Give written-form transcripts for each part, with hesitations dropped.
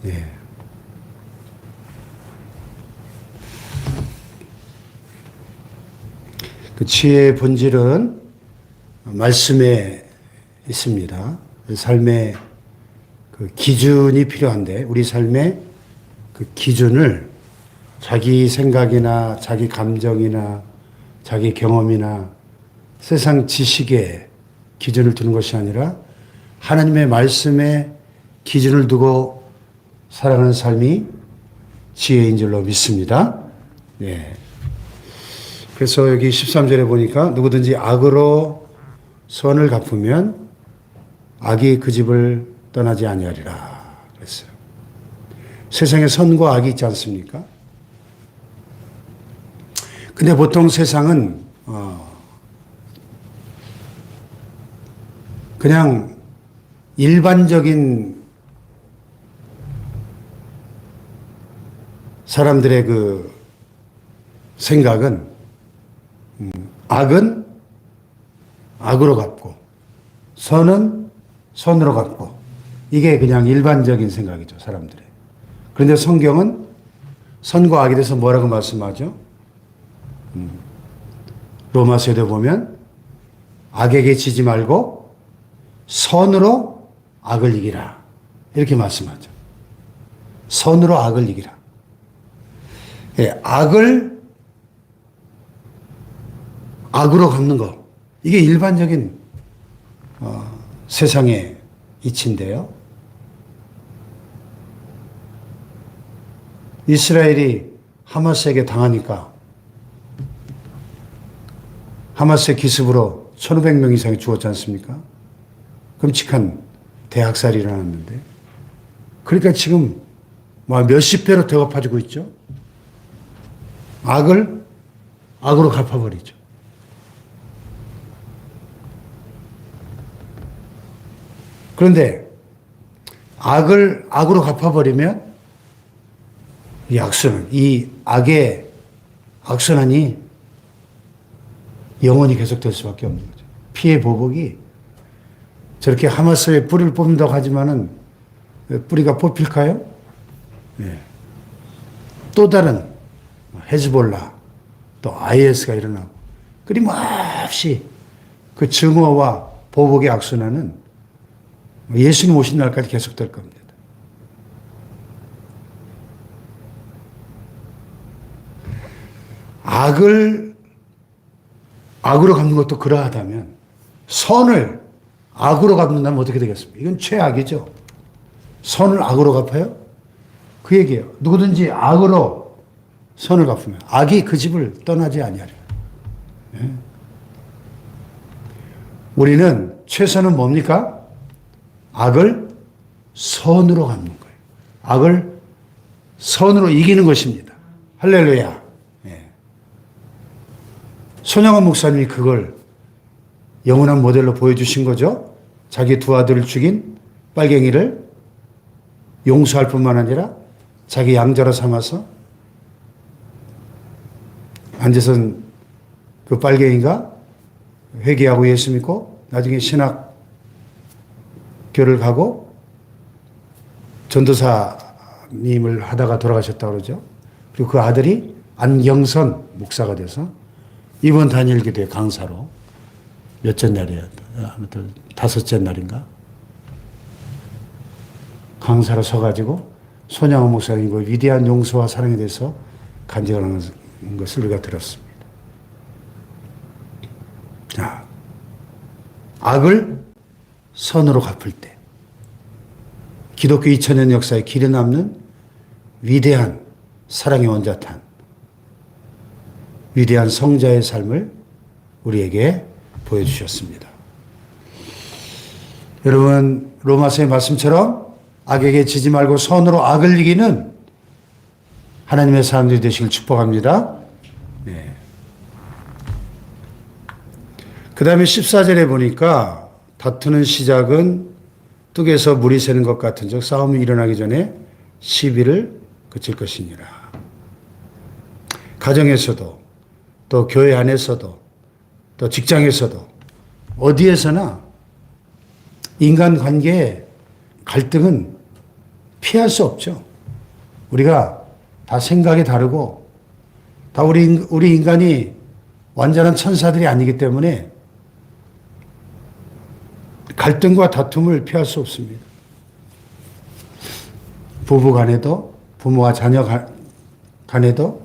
예. 그 지혜의 본질은 말씀에 있습니다. 삶의 그 기준이 필요한데 우리 삶의 그 기준을 자기 생각이나 자기 감정이나 자기 경험이나 세상 지식에 기준을 두는 것이 아니라 하나님의 말씀에 기준을 두고 살아가는 삶이 지혜인 줄로 믿습니다. 네. 그래서 여기 13절에 보니까 누구든지 악으로 선을 갚으면 악이 그 집을 떠나지 아니하리라 그랬어요. 세상에 선과 악이 있지 않습니까? 근데 보통 세상은 그냥 일반적인 사람들의 그 생각은 악은 악으로 갚고 선은 선으로 갚고 이게 그냥 일반적인 생각이죠, 사람들의. 그런데 성경은 선과 악에 대해서 뭐라고 말씀하죠? 로마서에도 보면 악에게 지지 말고 선으로 악을 이기라 이렇게 말씀하죠. 선으로 악을 이기라. 예, 악을 악으로 갚는 거 이게 일반적인 세상의 이치인데요. 이스라엘이 하마스에게 당하니까 하마스의 기습으로 1,500명 이상이 죽었지 않습니까? 끔찍한 대학살이 일어났는데 그러니까 지금 몇십 배로 더 갚아지고 있죠. 악을 악으로 갚아버리죠. 그런데 악을 악으로 갚아버리면 이 악순환, 이 악의 악순환이 영원히 계속될 수밖에 없는 거죠. 피해 보복이 저렇게 하마스에 뿌리를 뽑는다고 하지만은 뿌리가 뽑힐까요? 네. 또 다른 헤즈볼라, 또 IS가 일어나고 끊임없이 그 증오와 보복의 악순환은 예수님 오신 날까지 계속될 겁니다. 악을 악으로 갚는 것도 그러하다면 선을 악으로 갚는다면 어떻게 되겠습니까? 이건 최악이죠. 선을 악으로 갚아요? 그 얘기예요. 누구든지 악으로 선을 갚으면 악이 그 집을 떠나지 아니하리라. 네? 우리는 최선은 뭡니까? 악을 선으로 갚는 거예요. 악을 선으로 이기는 것입니다. 할렐루야. 네. 손양원 목사님이 그걸 영원한 모델로 보여주신 거죠. 자기 두 아들을 죽인 빨갱이를 용서할 뿐만 아니라 자기 양자로 삼아서 앉아선 그 빨갱이가 회개하고 예수 믿고 나중에 신학교를 가고 전도사님을 하다가 돌아가셨다고 그러죠. 그리고 그 아들이 안경선 목사가 돼서 이번 단일교대 강사로 몇째 날이야? 아무튼 다섯째 날인가? 강사로 서가지고 손양호 목사님 그 위대한 용서와 사랑에 대해서 간증하는 것을 우리가 들었습니다. 자, 악을 선으로 갚을 때 기독교 2000년 역사에 길에 남는 위대한 사랑의 원자탄, 위대한 성자의 삶을 우리에게 보여주셨습니다. 여러분, 로마서의 말씀처럼 악에게 지지 말고 선으로 악을 이기는 하나님의 사람들이 되시길 축복합니다. 네. 그 다음에 14절에 보니까 다투는 시작은 뚝에서 물이 새는 것 같은 즉 싸움이 일어나기 전에 시비를 그칠 것이니라. 가정에서도 또 교회 안에서도 또 직장에서도 어디에서나 인간관계의 갈등은 피할 수 없죠. 우리가 다 생각이 다르고 다 우리 인간이 완전한 천사들이 아니기 때문에 갈등과 다툼을 피할 수 없습니다. 부부 간에도, 부모와 자녀 간에도,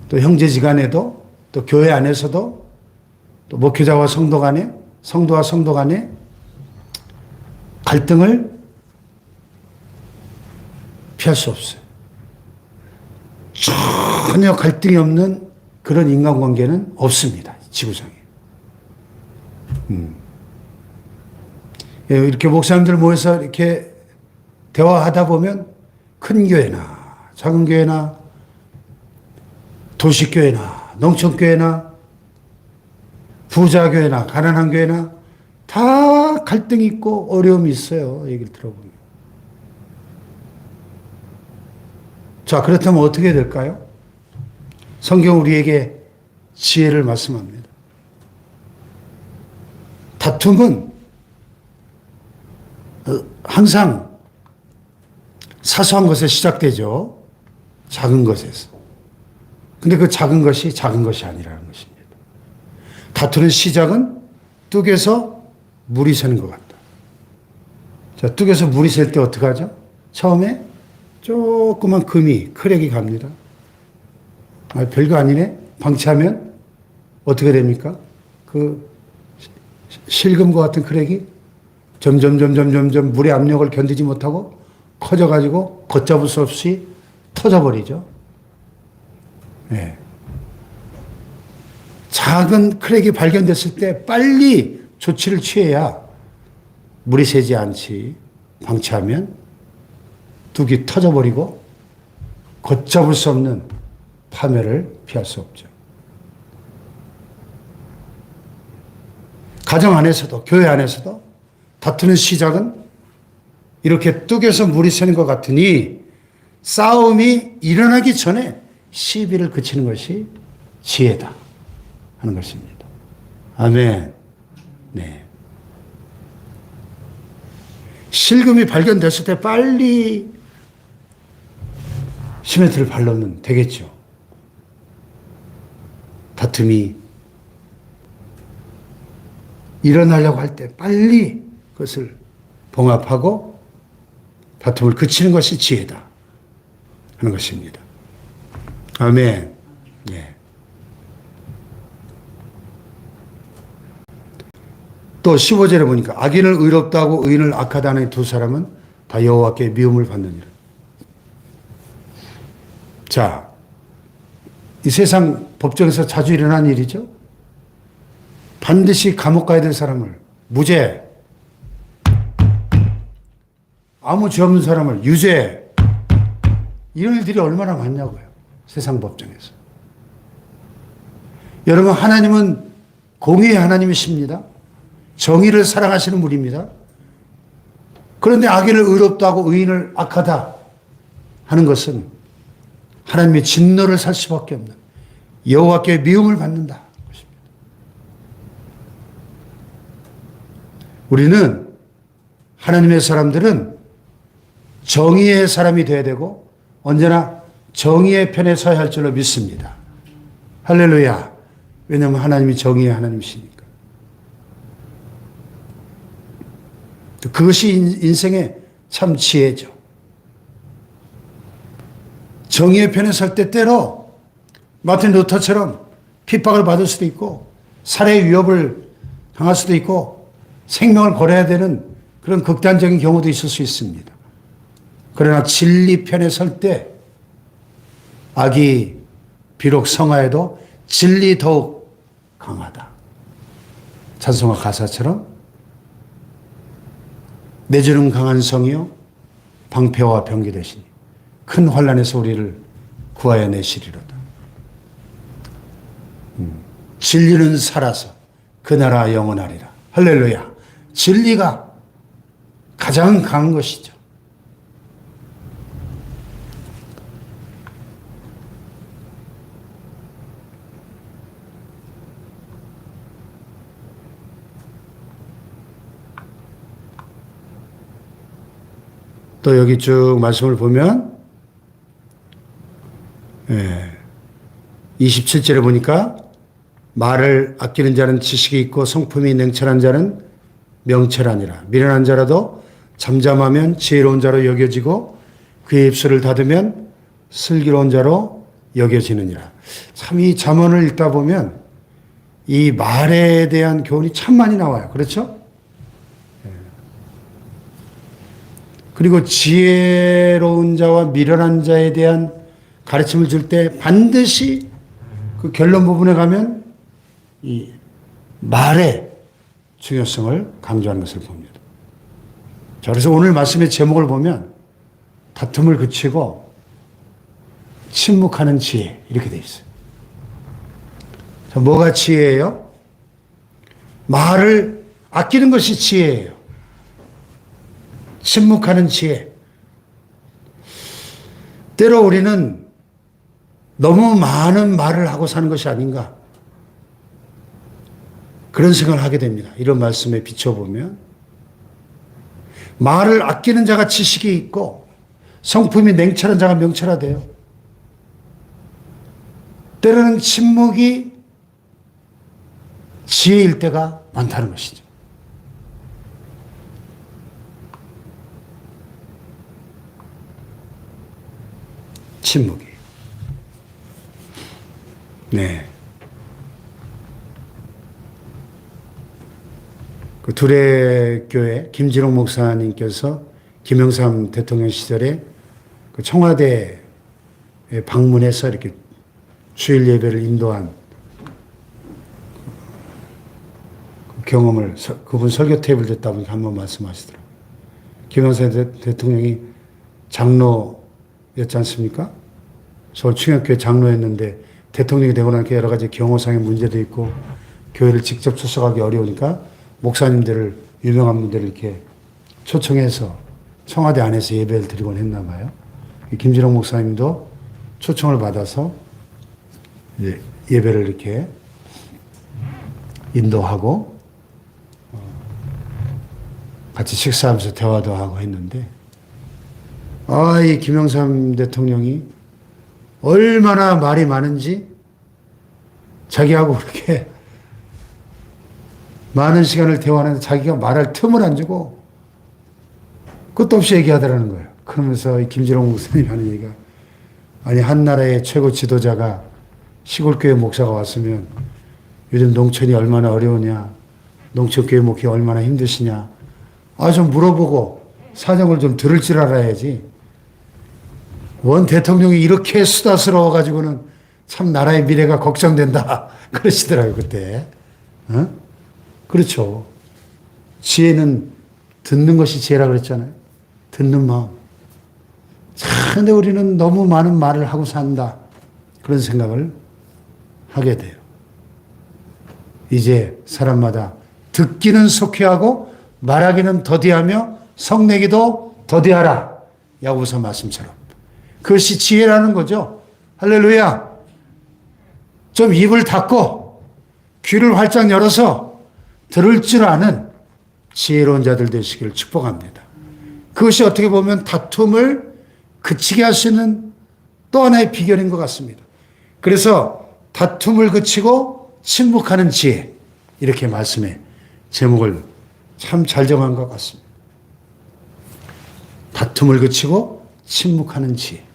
또 형제지간에도, 또 교회 안에서도, 또 목회자와 성도 간에, 성도와 성도 간에 갈등을 피할 수 없어요. 전혀 갈등이 없는 그런 인간관계는 없습니다. 지구상에. 이렇게 목사님들 모여서 이렇게 대화하다 보면 큰 교회나 작은 교회나 도시교회나 농촌교회나 부자교회나 가난한 교회나 다 갈등이 있고 어려움이 있어요. 얘기를 들어보면. 자, 그렇다면 어떻게 될까요? 성경 우리에게 지혜를 말씀합니다. 다툼은 항상 사소한 것에 시작되죠. 작은 것에서. 근데 그 작은 것이 작은 것이 아니라는 것입니다. 다투는 시작은 뚝에서 물이 새는 것 같다. 자, 뚝에서 물이 셀 때 어떻게 하죠? 처음에 조그만 금이, 크랙이 갑니다. 아, 별거 아니네? 방치하면 어떻게 됩니까? 그 실금과 같은 크랙이 점점 물의 압력을 견디지 못하고 커져가지고 걷잡을 수 없이 터져버리죠. 네. 작은 크랙이 발견됐을 때 빨리 조치를 취해야 물이 새지 않지. 방치하면 뚝이 터져버리고 걷잡을 수 없는 파멸을 피할 수 없죠. 가정 안에서도 교회 안에서도 다투는 시작은 이렇게 뚝에서 물이 새는 것 같으니 싸움이 일어나기 전에 시비를 그치는 것이 지혜다 하는 것입니다. 아멘. 네. 실금이 발견됐을 때 빨리 시멘트를 발라면 되겠죠. 다툼이 일어나려고 할 때 빨리 그것을 봉합하고 다툼을 그치는 것이 지혜다 하는 것입니다. 아멘. 예. 또 15절에 보니까 악인을 의롭다고 의인을 악하다는 두 사람은 다 여호와께 미움을 받느니라. 자, 이 세상 법정에서 자주 일어난 일이죠. 반드시 감옥 가야 될 사람을 무죄, 아무 죄 없는 사람을 유죄, 이런 일들이 얼마나 많냐고요. 세상 법정에서. 여러분, 하나님은 공의의 하나님이십니다. 정의를 사랑하시는 분입니다. 그런데 악인을 의롭다고 의인을 악하다 하는 것은 하나님의 진노를 살 수밖에 없는 여호와께 미움을 받는다. 우리는 하나님의 사람들은 정의의 사람이 되어야 되고 언제나 정의의 편에 서야 할 줄로 믿습니다. 할렐루야. 왜냐하면 하나님이 정의의 하나님이시니까. 그것이 인생의 참 지혜죠. 정의의 편에 설 때 때로 마틴 루터처럼 핍박을 받을 수도 있고 살해 위협을 당할 수도 있고 생명을 걸어야 되는 그런 극단적인 경우도 있을 수 있습니다. 그러나 진리 편에 설 때 악이 비록 성하여도 진리 더욱 강하다. 찬송가 가사처럼 내주는 강한 성이요 방패와 병기 되시니 큰 환난에서 우리를 구하여 내시리로다. 진리는 살아서 그 나라 영원하리라. 할렐루야. 진리가 가장 강한 것이죠. 또 여기 쭉 말씀을 보면 27절에 보니까 말을 아끼는 자는 지식이 있고 성품이 냉철한 자는 명철하니라. 미련한 자라도 잠잠하면 지혜로운 자로 여겨지고 그의 입술을 닫으면 슬기로운 자로 여겨지느니라. 참 이 잠언을 읽다 보면 이 말에 대한 교훈이 참 많이 나와요. 그렇죠? 그리고 지혜로운 자와 미련한 자에 대한 가르침을 줄 때 반드시 그 결론 부분에 가면 이 말의 중요성을 강조하는 것을 봅니다. 자, 그래서 오늘 말씀의 제목을 보면 다툼을 그치고 침묵하는 지혜 이렇게 되어 있어요. 자, 뭐가 지혜예요? 말을 아끼는 것이 지혜예요. 침묵하는 지혜. 때로 우리는 너무 많은 말을 하고 사는 것이 아닌가 그런 생각을 하게 됩니다. 이런 말씀에 비춰보면 말을 아끼는 자가 지식이 있고 성품이 냉철한 자가 명철하대요. 때로는 침묵이 지혜일 때가 많다는 것이죠. 침묵이. 네. 그 두레교회 김진홍 목사님께서 김영삼 대통령 시절에 그 청와대에 방문해서 이렇게 주일 예배를 인도한 그 경험을 그분 설교 테이블 듣다 보니까 한번 말씀하시더라고요. 김영삼 대통령이 장로였지 않습니까? 서울 충역교회 장로였는데 대통령이 되고 나니까 여러 가지 경호상의 문제도 있고 교회를 직접 출석하기 어려우니까 목사님들을 유명한 분들을 이렇게 초청해서 청와대 안에서 예배를 드리곤 했나 봐요. 김진홍 목사님도 초청을 받아서 예배를 이렇게 인도하고 같이 식사하면서 대화도 하고 했는데 이 김영삼 대통령이 얼마나 말이 많은지 자기하고 그렇게 많은 시간을 대화하는데 자기가 말할 틈을 안 주고 끝도 없이 얘기하더라는 거예요. 그러면서 이 김진홍 목사님이 하는 얘기가 아니 한 나라의 최고 지도자가 시골교회 목사가 왔으면 요즘 농촌이 얼마나 어려우냐 농촌교회 목회 얼마나 힘드시냐 좀 물어보고 사정을 좀 들을 줄 알아야지 원 대통령이 이렇게 수다스러워 가지고는 참 나라의 미래가 걱정된다 그러시더라고요 그때. 그렇죠. 지혜는 듣는 것이 지혜라 그랬잖아요. 듣는 마음. 근데 우리는 너무 많은 말을 하고 산다 그런 생각을 하게 돼요. 이제 사람마다 듣기는 속히하고 말하기는 더디하며 성내기도 더디하라. 야고보서 말씀처럼. 그것이 지혜라는 거죠. 할렐루야. 좀 입을 닫고 귀를 활짝 열어서 들을 줄 아는 지혜로운 자들 되시기를 축복합니다. 그것이 어떻게 보면 다툼을 그치게 할 수 있는 또 하나의 비결인 것 같습니다. 그래서 다툼을 그치고 침묵하는 지혜 이렇게 말씀의 제목을 참 잘 정한 것 같습니다. 다툼을 그치고 침묵하는 지혜.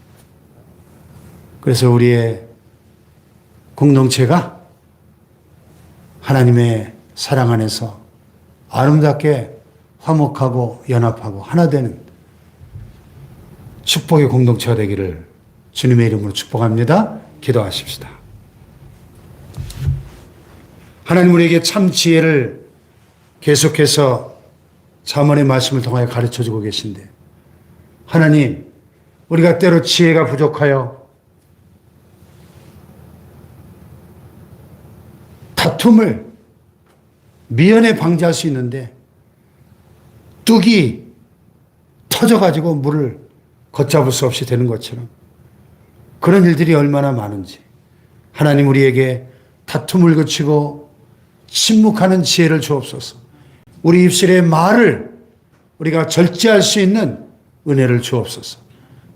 그래서 우리의 공동체가 하나님의 사랑 안에서 아름답게 화목하고 연합하고 하나 되는 축복의 공동체가 되기를 주님의 이름으로 축복합니다. 기도하십시다. 하나님 우리에게 참 지혜를 계속해서 잠언의 말씀을 통하여 가르쳐주고 계신데 하나님 우리가 때로 지혜가 부족하여 다툼을 미연에 방지할 수 있는데 뚝이 터져가지고 물을 걷잡을 수 없이 되는 것처럼 그런 일들이 얼마나 많은지 하나님 우리에게 다툼을 그치고 침묵하는 지혜를 주옵소서. 우리 입술의 말을 우리가 절제할 수 있는 은혜를 주옵소서.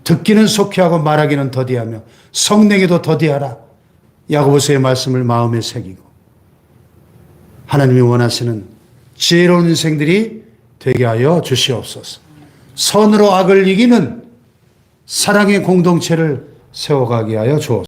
듣기는 속히하고 말하기는 더디하며 성내기도 더디하라. 야고보서의 말씀을 마음에 새기고 하나님이 원하시는 지혜로운 인생들이 되게 하여 주시옵소서. 선으로 악을 이기는 사랑의 공동체를 세워가게 하여 주옵소서.